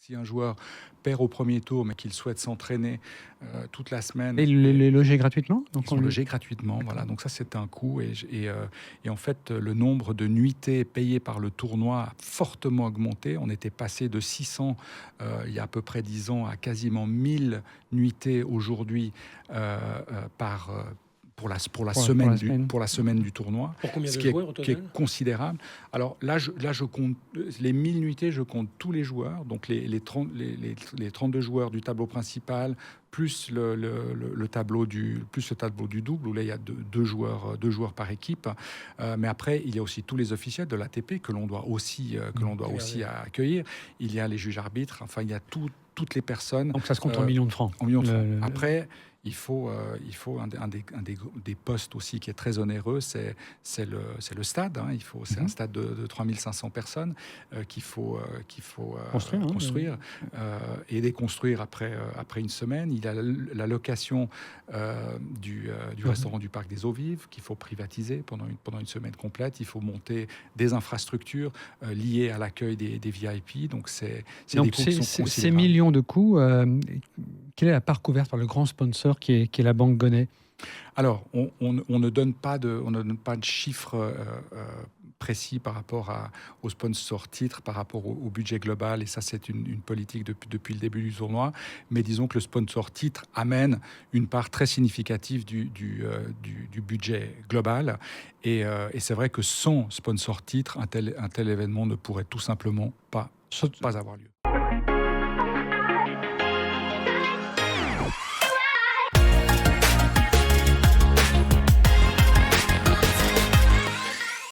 Si un joueur perd au premier tour, mais qu'il souhaite s'entraîner toute la semaine, Et les loger gratuitement? ils sont logés gratuitement. Voilà. Donc ça, c'est un coût. Et en fait, le nombre de nuitées payées par le tournoi a fortement augmenté. On était passé de 600 il y a à peu près 10 ans à quasiment 1000 nuitées aujourd'hui pour la semaine du tournoi, Pour combien ce de qui joueurs au qui est total? considérable. Alors là, je compte les 1000 nuitées, je compte tous les joueurs, donc les 32 joueurs du tableau principal, plus le tableau du double, où là, il y a deux joueurs par équipe. Mais après, il y a aussi tous les officiels de l'ATP que l'on doit aussi accueillir. Il y a les juges arbitres, enfin, il y a toutes les personnes. Donc ça se compte en millions de francs. En millions de francs. Après, il faut un des postes aussi qui est très onéreux, c'est le stade. Hein. C'est un stade de 3500 personnes qu'il faut construire et déconstruire après une semaine. Il y a la location du restaurant du Parc des Eaux Vives qu'il faut privatiser pendant une semaine complète. Il faut monter des infrastructures liées à l'accueil des VIP. Donc c'est des coûts qui sont considérables. Ces millions de coûts, quelle est la part couverte par le grand sponsor qui est la Banque Gonnet? Alors, on ne donne pas de chiffres précis par rapport au sponsor titre, par rapport au budget global, et ça, c'est une politique depuis le début du tournoi. Mais disons que le sponsor titre amène une part très significative du budget global. Et c'est vrai que sans sponsor titre, un tel événement ne pourrait tout simplement pas avoir lieu.